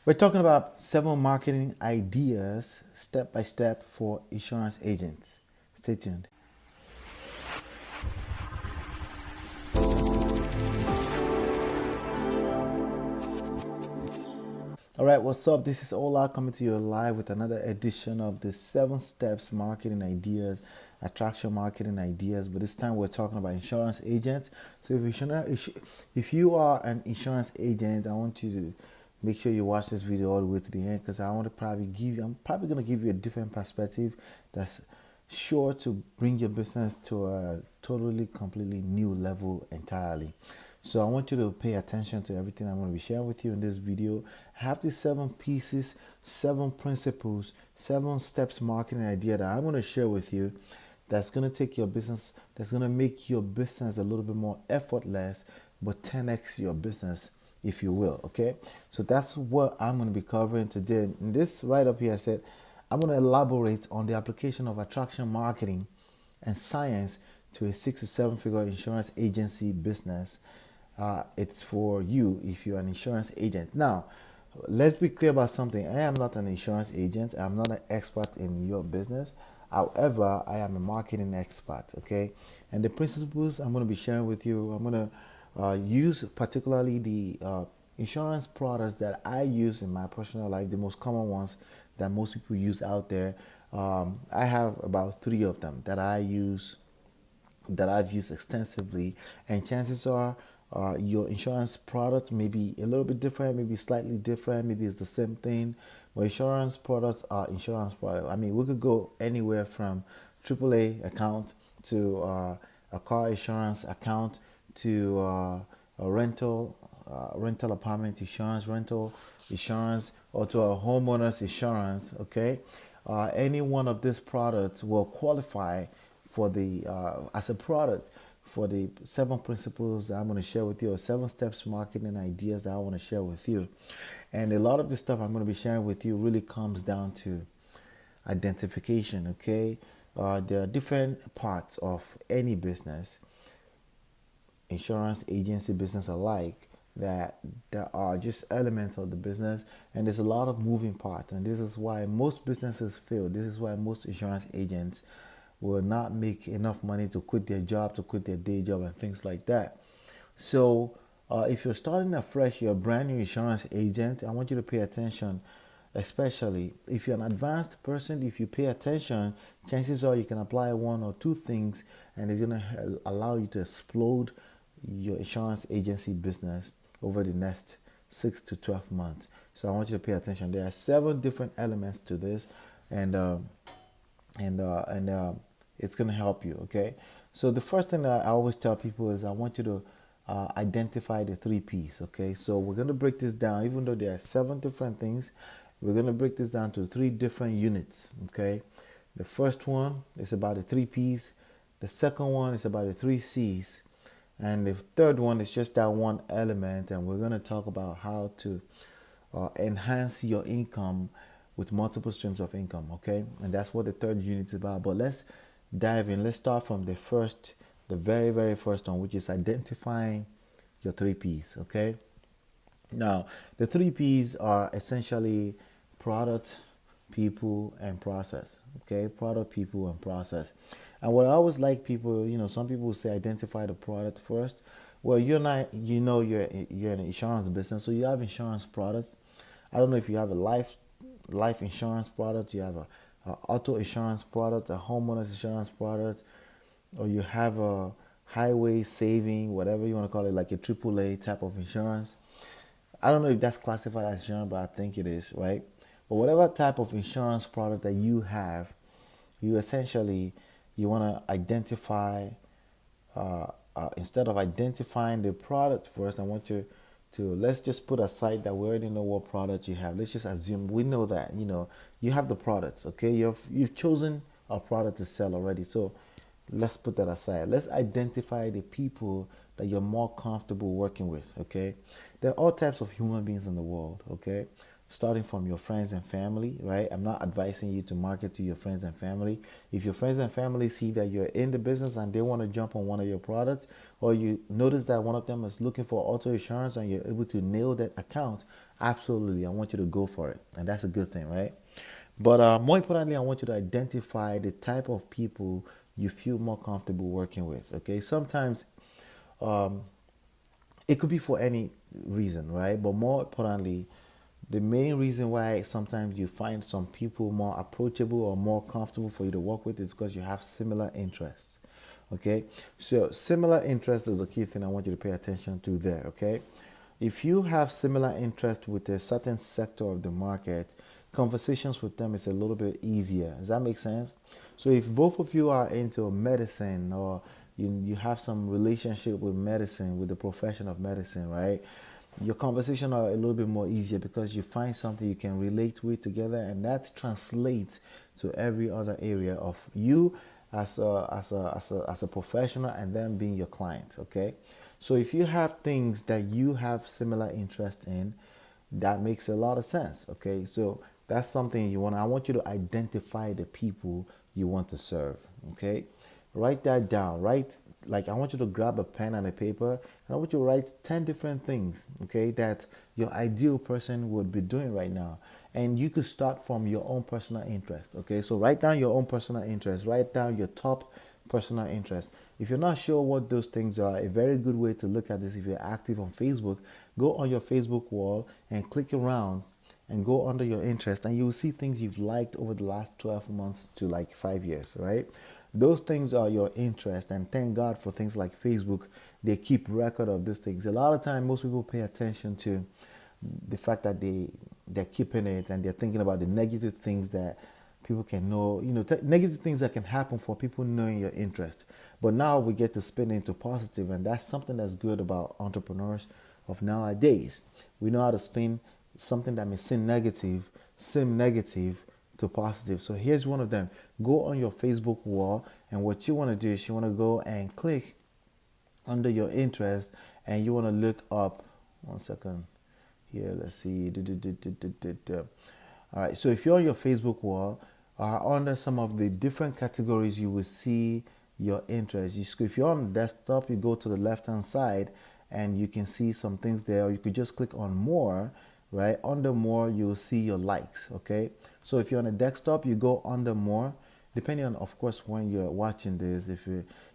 We're talking about 7 marketing ideas step by step for insurance agents. Stay tuned. All right, what's up? This is Ola coming to you live with another edition of the 7 steps marketing ideas, attraction marketing ideas. But this time we're talking about insurance agents. So if you are an insurance agent, I want you to make sure you watch this video all the way to the end, because I'm probably going to give you a different perspective that's sure to bring your business to a totally, completely new level entirely. So I want you to pay attention to everything I'm going to be sharing with you in this video. I have these 7 pieces, 7 principles, 7 steps marketing idea that I'm going to share with you that's going to take your business, that's going to make your business a little bit more effortless, but 10x your business, if you will. Okay, so that's what I'm going to be covering today. In this right up here, I said I'm going to elaborate on the application of attraction marketing and science to a 6 to 7 figure insurance agency business. It's for you if you're an insurance agent. Now, let's be clear about something. I am not an insurance agent. I'm not an expert in your business. However, I am a marketing expert, okay? And the principles I'm going to be sharing with you, I'm going to use particularly the insurance products that I use in my personal life, the most common ones that most people use out there. I have about 3 of them that I've used extensively, and chances are your insurance product may be a little bit different, maybe slightly different, maybe it's the same thing, but insurance products are insurance products. I mean, we could go anywhere from AAA account to a car insurance account to a rental apartment insurance, rental insurance, or to a homeowner's insurance. Okay, any one of these products will qualify for the as a product for the 7 principles that I'm going to share with you, or 7 steps marketing ideas that I want to share with you. And a lot of the stuff I'm going to be sharing with you really comes down to identification. Okay, there are different parts of any business, insurance agency business alike, that there are just elements of the business, and there's a lot of moving parts, and this is why most businesses fail. This is why most insurance agents will not make enough money to quit their job, to quit their day job, and things like that. So if you're starting afresh, you're a brand new insurance agent, I want you to pay attention. Especially if you're an advanced person, if you pay attention, chances are you can apply 1 or 2 things, and it's going to allow you to explode your insurance agency business over the next 6 to 12 months. So I want you to pay attention. There are 7 different elements to this, and it's going to help you. Okay, so the first thing that I always tell people is I want you to identify the 3 P's. Okay, so we're going to break this down. Even though there are 7 different things, we're going to break this down to 3 different units. Okay, the first one is about the 3 P's, the second one is about the 3 C's, and the third one is just that one element. And we're going to talk about how to enhance your income with multiple streams of income. Okay, and that's what the third unit is about. But let's dive in. Let's start from the very first one, which is identifying your 3 P's. Okay, now the 3 P's are essentially product, people, and process. Okay, product, people, and process. And what I always like people, some people say identify the product first. Well, you're not, you're an insurance business, so you have insurance products. I don't know if you have a life insurance product, you have a auto insurance product, a homeowner's insurance product, or you have a highway saving, whatever you want to call it, like a AAA type of insurance. I don't know if that's classified as insurance, but I think it is, right? But whatever type of insurance product that you have, you essentially, you want to identify, instead of identifying the product first, I want you to, let's just put aside that we already know what product you have. Let's just assume we know that, you have the products, okay? You've chosen a product to sell already. So let's put that aside. Let's identify the people that you're more comfortable working with, okay? There are all types of human beings in the world, okay? starting from your friends and family, right? I'm not advising you to market to your friends and family. If your friends and family see that you're in the business and they want to jump on one of your products, or you notice that one of them is looking for auto insurance and you're able to nail that account, absolutely, I want you to go for it. And that's a good thing, right? But more importantly, I want you to identify the type of people you feel more comfortable working with. Okay, sometimes it could be for any reason, right? But more importantly, the main reason why sometimes you find some people more approachable or more comfortable for you to work with is because you have similar interests. Okay, so similar interest is a key thing I want you to pay attention to there. Okay, if you have similar interest with a certain sector of the market, conversations with them is a little bit easier. Does that make sense? So if both of you are into medicine, or you have some relationship with medicine, with the profession of medicine, right? Your conversation are a little bit more easier because you find something you can relate with together, and that translates to every other area of you as a professional, and then being your client. Okay, so if you have things that you have similar interest in, that makes a lot of sense. Okay, so that's something you want. I want you to identify the people you want to serve. Okay, write that down. Write, like, I want you to grab a pen and a paper, and I want you to write 10 different things, okay, that your ideal person would be doing right now. And you could start from your own personal interest. Okay, so write down your own personal interest. Write down your top personal interest. If you're not sure what those things are, a very good way to look at this, if you're active on Facebook, go on your Facebook wall and click around and go under your interest, and you will see things you've liked over the last 12 months to like 5 years, right? Those things are your interest, and thank God for things like Facebook. They keep record of these things. A lot of time, most people pay attention to the fact that they're keeping it, and they're thinking about the negative things that people can know, negative things that can happen for people knowing your interest. But now we get to spin into positive, and that's something that's good about entrepreneurs of nowadays. We know how to spin something that may seem negative to positive. So here's one of them. Go on your Facebook wall, and what you want to do is you want to go and click under your interest, and you want to look up. One second. Here, let's see. All right. So if you're on your Facebook wall, under some of the different categories, you will see your interest. If you're on the desktop, you go to the left-hand side, and you can see some things there. Or you could just click on more. Right under more, you'll see your likes. Okay, so if you're on a desktop, you go under more, depending on, of course, when you're watching this. If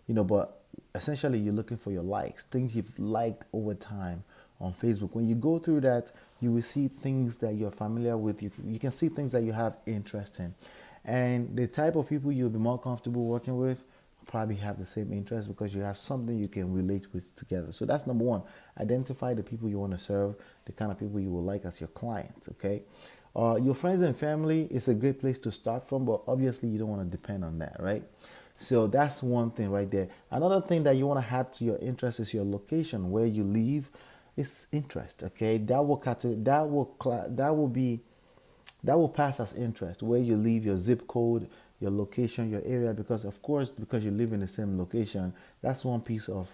but essentially you're looking for your likes, things you've liked over time on Facebook. When you go through that, you will see things that you're familiar with. You can see things that you have interest in, and the type of people you'll be more comfortable working with probably have the same interest because you have something you can relate with together. So that's number one. Identify the people you want to serve, the kind of people you will like as your clients. Okay, your friends and family is a great place to start from, but obviously you don't want to depend on that, right? So that's one thing right there. Another thing that you want to add to your interest is your location, where you live. Is interest. Okay, that will pass as interest, where you live, your zip code, your location, your area, because of course, because you live in the same location, that's one piece of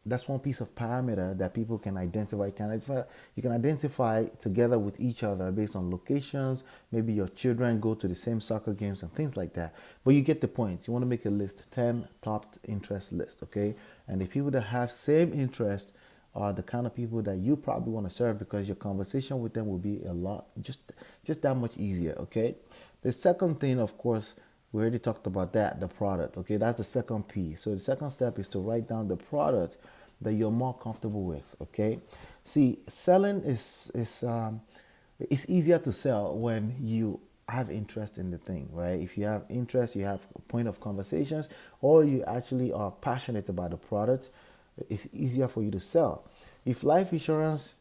that's one piece of parameter that people can identify. You can identify together with each other based on locations. Maybe your children go to the same soccer games and things like that. But you get the point. You want to make a list, 10 top interest list, okay? And the people that have same interest are the kind of people that you probably want to serve, because your conversation with them will be a lot, just that much easier, okay? The second thing, of course, we already talked about that, the product, okay? That's the second P. So the second step is to write down the product that you're more comfortable with, okay? See, selling is it's easier to sell when you have interest in the thing, right? If you have interest, you have a point of conversations, or you actually are passionate about the product, it's easier for you to sell. If life insurance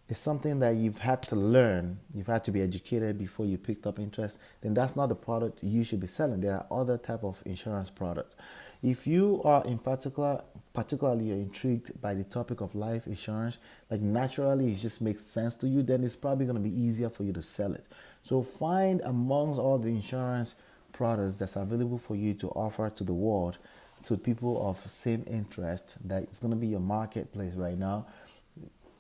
is something that you've had to learn, you've had to be educated before you picked up interest, then that's not the product you should be selling. There are other type of insurance products. If you are particularly you're intrigued by the topic of life insurance, like naturally it just makes sense to you, then it's probably going to be easier for you to sell it. So find amongst all the insurance products that's available for you to offer to the world, to people of same interest, that it's going to be your marketplace right now.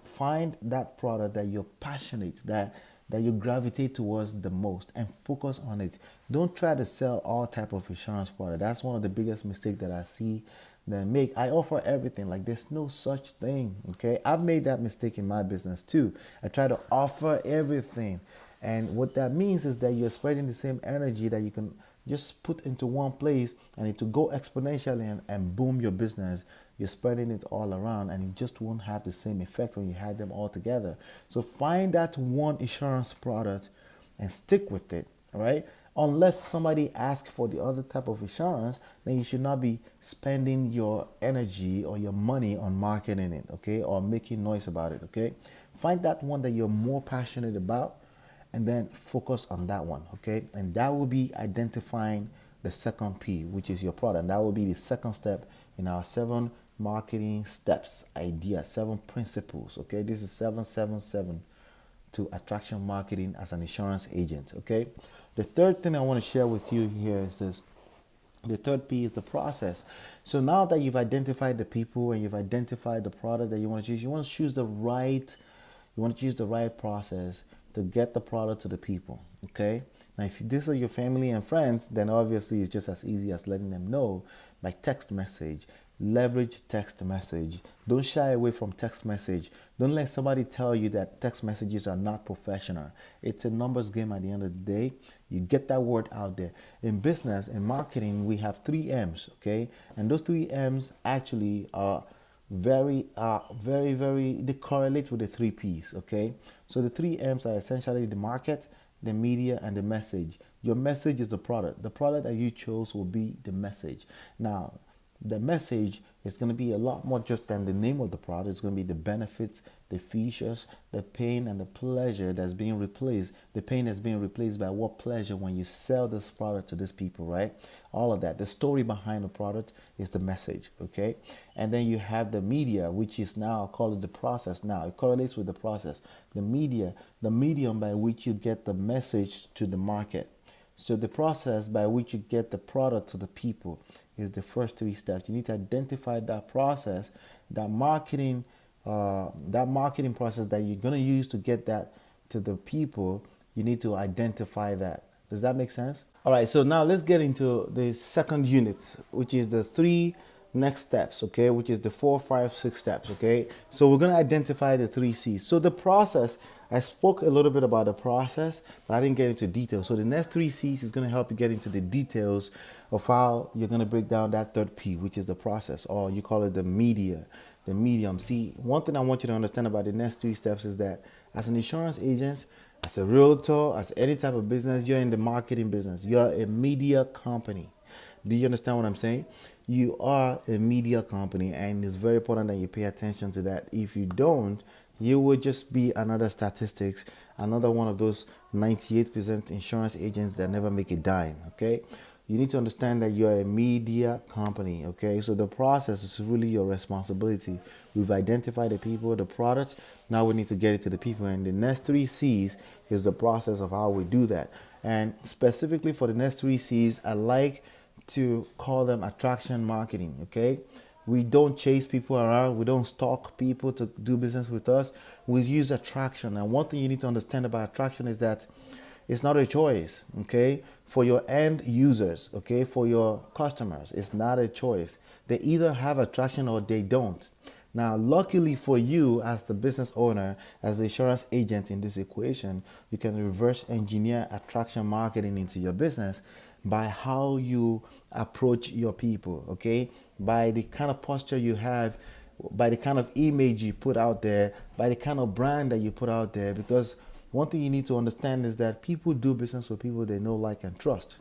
find that product that you're passionate, that you gravitate towards the most, and focus on it. Don't try to sell all type of insurance product. That's one of the biggest mistakes that I see them make. I offer everything. Like, there's no such thing. Okay, I've made that mistake in my business too. I try to offer everything, and what that means is that you're spreading the same energy that you can just put into one place, and it will go exponentially, and boom, your business. You're spreading it all around, and it just won't have the same effect when you had them all together. So find that one insurance product and stick with it. All right, unless somebody asks for the other type of insurance, then you should not be spending your energy or your money on marketing it, okay, or making noise about it. Okay, find that one that you're more passionate about, and then focus on that one. Okay, and that will be identifying the second P, which is your product. That will be the second step in our 7 marketing steps, idea, 7 principles. Okay, this is 777 to attraction marketing as an insurance agent. Okay, the third thing I want to share with you here is this. The third P is the process. So now that you've identified the people and you've identified the product that you want to choose, you want to choose the right, process to get the product to the people. Okay. Now, if this are your family and friends, then obviously it's just as easy as letting them know by text message. Leverage text message. Don't shy away from text message. Don't let somebody tell you that text messages are not professional. It's a numbers game at the end of the day. You get that word out there. In business and marketing, we have 3 M's, okay? And those 3 M's actually are very, they correlate with the 3 P's, okay? So the 3 M's are essentially the market, the media, and the message. Your message is the product. The product that you chose will be the message. Now, the message is going to be a lot more just than the name of the product. It's going to be the benefits, the features, the pain, and the pleasure that's being replaced. The pain that's being replaced by what pleasure when you sell this product to these people, right? All of that. The story behind the product is the message, okay? And then you have the media, which is now, I'll call it the process now. It correlates with the process. The media, the medium by which you get the message to the market. So the process by which you get the product to the people is the first 3 steps. You need to identify that process, that marketing process that you're going to use to get that to the people. You need to identify that. Does that make sense? All right, so now let's get into the second unit, which is the 3 next steps, okay, which is the 4, 5, 6 steps, okay? So we're going to identify the 3 C's. So the process, I spoke a little bit about the process, but I didn't get into detail. So the next 3 C's is going to help you get into the details of how you're going to break down that third P, which is the process, or you call it the media, the medium. See, one thing I want you to understand about the next 3 steps is that as an insurance agent, as a realtor, as any type of business, you're in the marketing business. You're a media company. Do you understand what I'm saying? You are a media company, and it's very important that you pay attention to that. If you don't, you will just be another statistics, another one of those 98% insurance agents that never make a dime, okay? You need to understand that you're a media company, okay? So the process is really your responsibility. We've identified the people, the products. Now we need to get it to the people. And the next 3 C's is the process of how we do that. And specifically for the next 3 C's, I like to call them attraction marketing, okay? We don't chase people around. We don't stalk people to do business with us. We use attraction. And one thing you need to understand about attraction is that it's not a choice, okay? For your end users, okay? For your customers, it's not a choice. They either have attraction or they don't. Now, luckily for you as the business owner, as the insurance agent in this equation, you can reverse engineer attraction marketing into your business by how you approach your people, okay? By the kind of posture you have, by the kind of image you put out there, by the kind of brand that you put out there. Because one thing you need to understand is that people do business with people they know, like, and trust.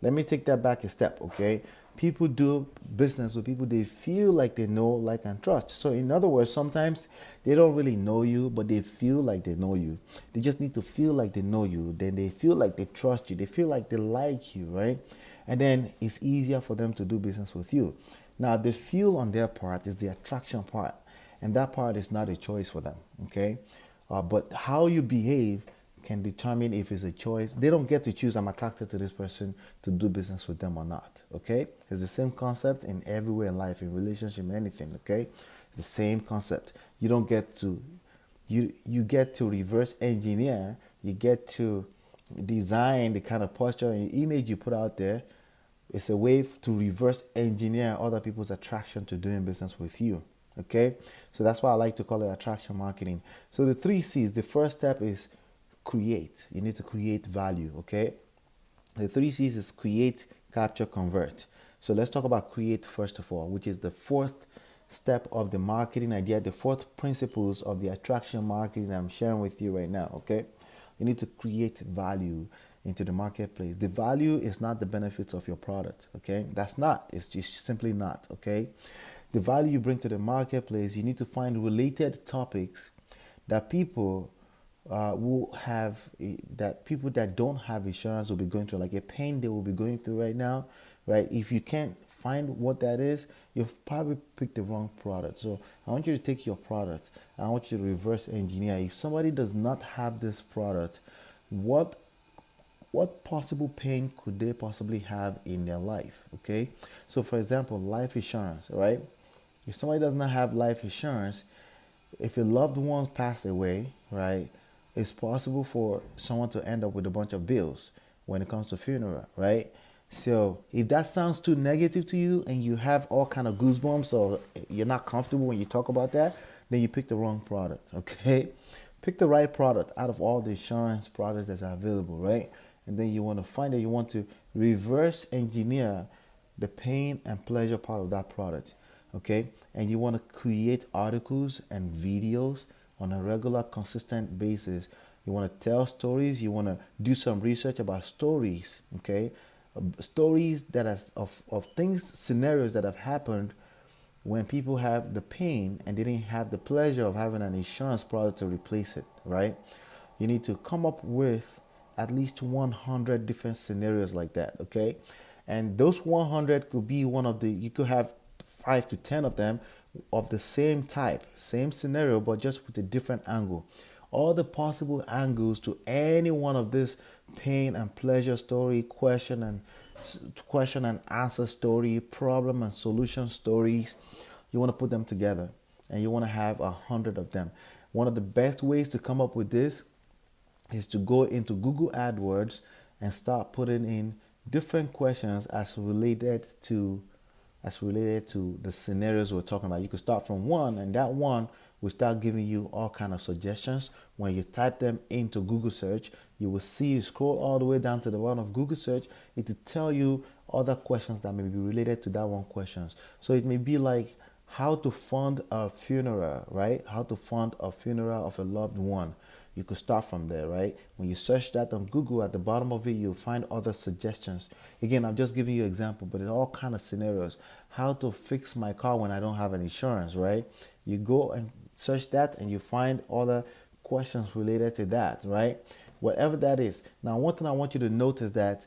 Let me take that back a step, okay? People do business with people they feel like they know, like, and trust. So in other words, sometimes they don't really know you, but they feel like they know you. They just need to feel like they know you. Then they feel like they trust you. They feel like they like you, right? And then it's easier for them to do business with you. Now, the feel on their part is the attraction part. And that part is not a choice for them, okay? But how you behave can determine if it's a choice. They don't get to choose, I'm attracted to this person to do business with them or not, okay? It's the same concept in everywhere in life, in relationship, anything, okay? It's the same concept. You don't get to You get to reverse engineer, you get to design the kind of posture and image you put out there. It's a way to reverse engineer other people's attraction to doing business with you. Okay, so that's why I like to call it attraction marketing. So the 3 C's, the first step is create. You need to create value. Okay, the 3 C's is create, capture, convert. So let's talk about create first of all, which is the fourth step of the marketing idea, the fourth principles of the attraction marketing that I'm sharing with you right now. Okay, you need to create value into the marketplace. The value is not the benefits of your product. Okay, that's not. It's just simply not. Okay, the value you bring to the marketplace, you need to find related topics that people will have, that people that don't have insurance will be going through, like a pain they will be going through right now, right? If you can't find what that is, you've probably picked the wrong product. So I want you to take your product, I want you to reverse engineer. If somebody does not have this product, what possible pain could they possibly have in their life? Okay, so for example, life insurance, right? If somebody does not have life insurance, if your loved ones pass away, right, it's possible for someone to end up with a bunch of bills when it comes to funeral, right? So if that sounds too negative to you and you have all kind of goosebumps or you're not comfortable when you talk about that, then you pick the wrong product. Okay, pick the right product out of all the insurance products that's available, right? And then you want to find that you want to reverse engineer the pain and pleasure part of that product. Okay, and you want to create articles and videos on a regular, consistent basis. You want to tell stories. You want to do some research about stories. Okay, stories that of things, scenarios that have happened when people have the pain and they didn't have the pleasure of having an insurance product to replace it. Right? You need to come up with at least 100 different scenarios like that. Okay, and those 100 could be one of the. You could have 5 to 10 of them of the same type, same scenario, but just with a different angle. All the possible angles to any one of this pain and pleasure story, question and answer story, problem and solution stories. You want to put them together and you want to have 100 of them. One of the best ways to come up with this is to go into Google AdWords and start putting in different questions as related to the scenarios we're talking about. You could start from one, and that one will start giving you all kind of suggestions. When you type them into Google search, you will see, you scroll all the way down to the bottom of Google search, it will tell you other questions that may be related to that one questions. So it may be like how to fund a funeral, right? How to fund a funeral of a loved one. You could start from there, right? When you search that on Google, at the bottom of it, you'll find other suggestions. Again, I'm just giving you an example, but it's all kind of scenarios. How to fix my car when I don't have an insurance, right? You go and search that and you find other questions related to that, right? Whatever that is. Now, one thing I want you to notice that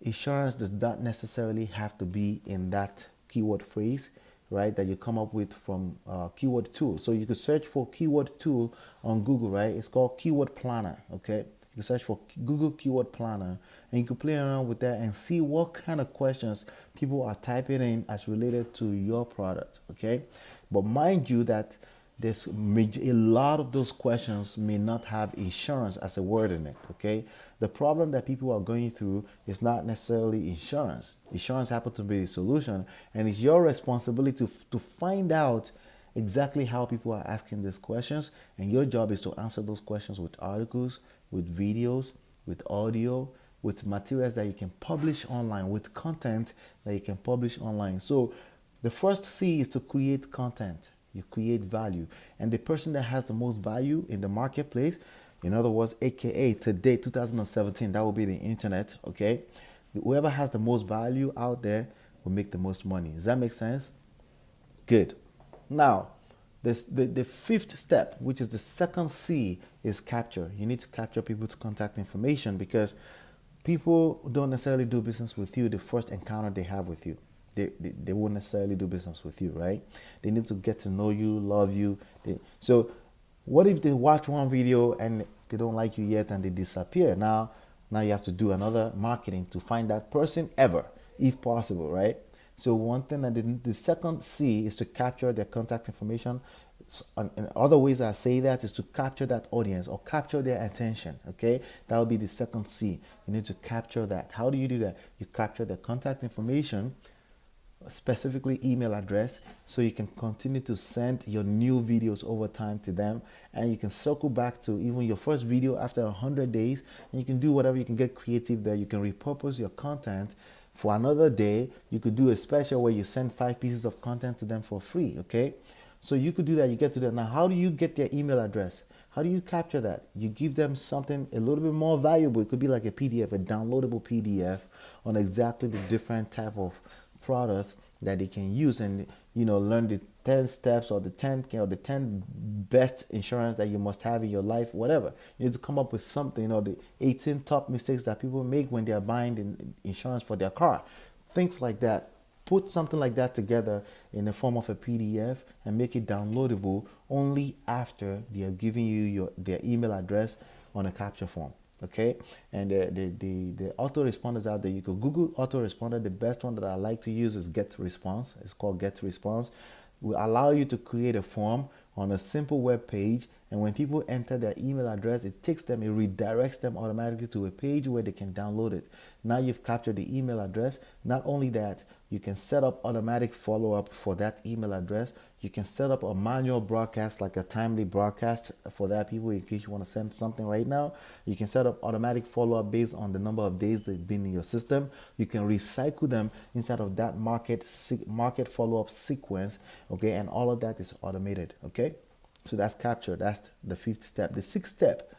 insurance does not necessarily have to be in that keyword phrase, right, that you come up with from keyword tool. So you could search for keyword tool on Google, right? It's called keyword planner. Okay, you can search for Google keyword planner and you can play around with that and see what kind of questions people are typing in as related to your product. Okay, but mind you that there's a lot of those questions may not have insurance as a word in it. Okay, the problem that people are going through is not necessarily insurance. Insurance happens to be the solution, and it's your responsibility to find out exactly how people are asking these questions, and your job is to answer those questions with articles, with videos, with audio, with materials that you can publish online, with content that you can publish online. So the first C is to create content. You create value, and the person that has the most value in the marketplace, in other words, aka today 2017, that will be the internet. Okay, whoever has the most value out there will make the most money. Does that make sense? Good. Now the fifth step, which is the second C, is capture. You need to capture people's contact information, because people don't necessarily do business with you the first encounter they have with you. They won't necessarily do business with you, right? They need to get to know you, love you. So what if they watch one video and they don't like you yet and they disappear? Now you have to do another marketing to find that person ever, if possible, right? So one thing, that the second C is to capture their contact information. in other ways I say that is to capture that audience or capture their attention. Okay, that would be the second C. You need to capture that. How do you do that? You capture their contact information, specifically email address, so you can continue to send your new videos over time to them, and you can circle back to even your first video after 100 days, and you can do whatever. You can get creative there. You can repurpose your content for another day. You could do a special where you send 5 pieces of content to them for free. Okay, so you could do that. You get to that. Now, how do you get their email address? How do you capture that? You give them something a little bit more valuable. It could be like a PDF, a downloadable PDF on exactly the different type of products that they can use, and learn the 10 steps or the 10 the 10 best insurance that you must have in your life. Whatever, you need to come up with something, the 18 top mistakes that people make when they're buying insurance for their car, things like that. Put something like that together in the form of a PDF and make it downloadable only after they are giving you their email address on a capture form. Okay, and the autoresponders out there, you could Google autoresponder. The best one that I like to use is GetResponse. It's called GetResponse. Will allow you to create a form on a simple web page, and when people enter their email address, it redirects them automatically to a page where they can download it. Now you've captured the email address. Not only that, you can set up automatic follow-up for that email address. You can set up a manual broadcast, like a timely broadcast for that people in case you want to send something right now. You can set up automatic follow-up based on the number of days they've been in your system. You can recycle them inside of that market follow-up sequence. Okay, and all of that is automated. Okay, so that's capture. That's the 5th step. The 6th step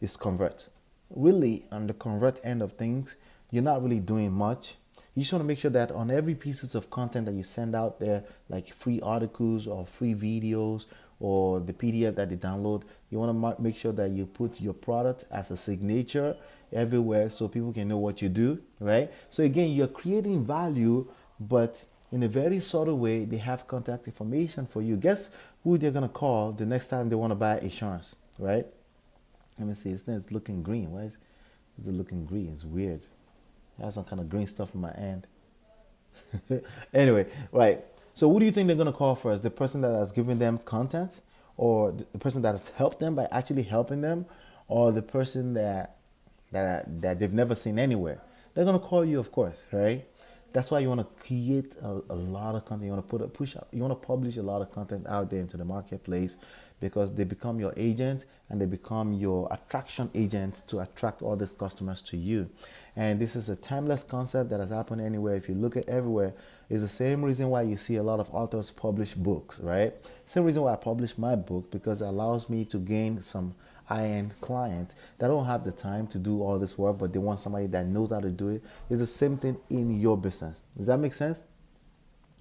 is convert. Really, on the convert end of things, you're not really doing much. You just want to make sure that on every pieces of content that you send out there, like free articles or free videos or the PDF that they download, you want to make sure that you put your product as a signature everywhere so people can know what you do, right? So again, you're creating value, but in a very subtle way. They have contact information for you. Guess who they're going to call the next time they want to buy insurance, right? Let me see. It's looking green. Why is it looking green? It's weird. I have some kind of green stuff in my hand. Anyway, right. So who do you think they're going to call first? The person that has given them content, or the person that has helped them by actually helping them, or the person that they've never seen anywhere? They're going to call you, of course, right? That's why you want to create a lot of content. You want to you want to publish a lot of content out there into the marketplace, because they become your agents and they become your attraction agents to attract all these customers to you. And this is a timeless concept that has happened anywhere. If you look at everywhere, it's the same reason why you see a lot of authors publish books, right? Same reason why I publish my book, because it allows me to gain some high-end clients that don't have the time to do all this work, but they want somebody that knows how to do it. It's the same thing in your business. Does that make sense?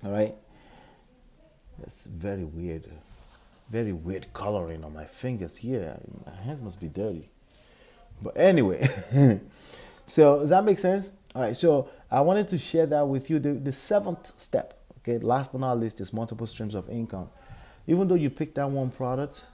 All right. That's very weird. Very weird coloring on my fingers here. My hands must be dirty. But anyway, so does that make sense? All right. So I wanted to share that with you. The 7th step, okay, last but not least, is multiple streams of income. Even though you pick that one product,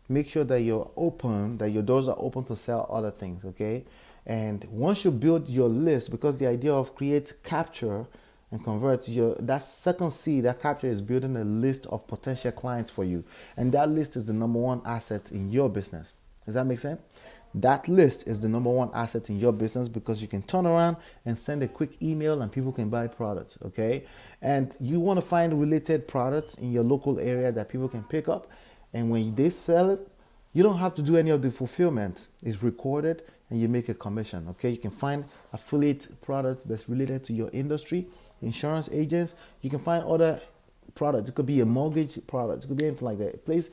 make sure that you're open, that your doors are open to sell other things, okay? And once you build your list, because the idea of create, capture, and convert, that second C, that capture, is building a list of potential clients for you. And that list is the number one asset in your business. Does that make sense? That list is the number one asset in your business, because you can turn around and send a quick email and people can buy products, okay? And you want to find related products in your local area that people can pick up. And when they sell it, you don't have to do any of the fulfillment. It's recorded and you make a commission, okay? You can find affiliate products that's related to your industry, insurance agents. You can find other products. It could be a mortgage product. It could be anything like that. Place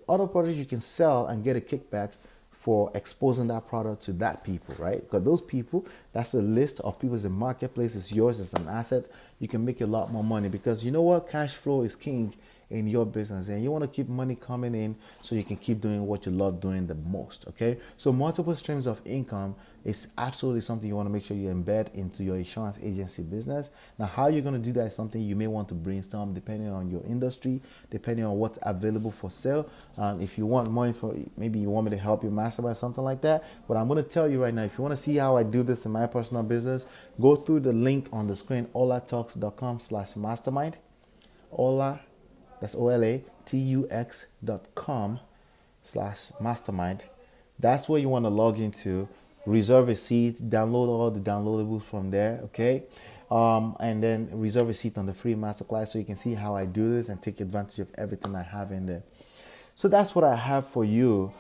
other products you can sell and get a kickback for exposing that product to that people, right? Because those people, that's a list of people in the marketplace. It's yours. It's an asset. You can make a lot more money, because you know what? Cash flow is king in your business, and you want to keep money coming in so you can keep doing what you love doing the most, okay? So multiple streams of income is absolutely something you want to make sure you embed into your insurance agency business. Now, how you're going to do that is something you may want to brainstorm depending on your industry, depending on what's available for sale. If you want more info, maybe you want me to help you mastermind something like that. But I'm going to tell you right now, if you want to see how I do this in my personal business, go through the link on the screen, olatalks.com/mastermind. Ola, that's OLA tux.com/mastermind. That's where you want to log into, reserve a seat, download all the downloadables from there, okay? And then reserve a seat on the free masterclass so you can see how I do this and take advantage of everything I have in there. So that's what I have for you.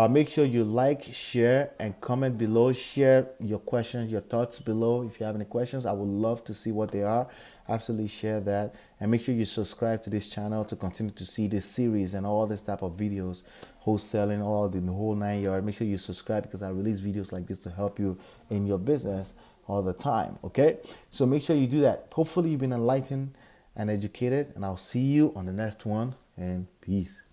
Make sure you like, share, and comment below. Share your questions, your thoughts below. If you have any questions, I would love to see what they are. Absolutely share that. And make sure you subscribe to this channel to continue to see this series and all this type of videos, wholesaling, all the whole 9 yards. Make sure you subscribe because I release videos like this to help you in your business all the time, okay? So make sure you do that. Hopefully you've been enlightened and educated, and I'll see you on the next one, and peace.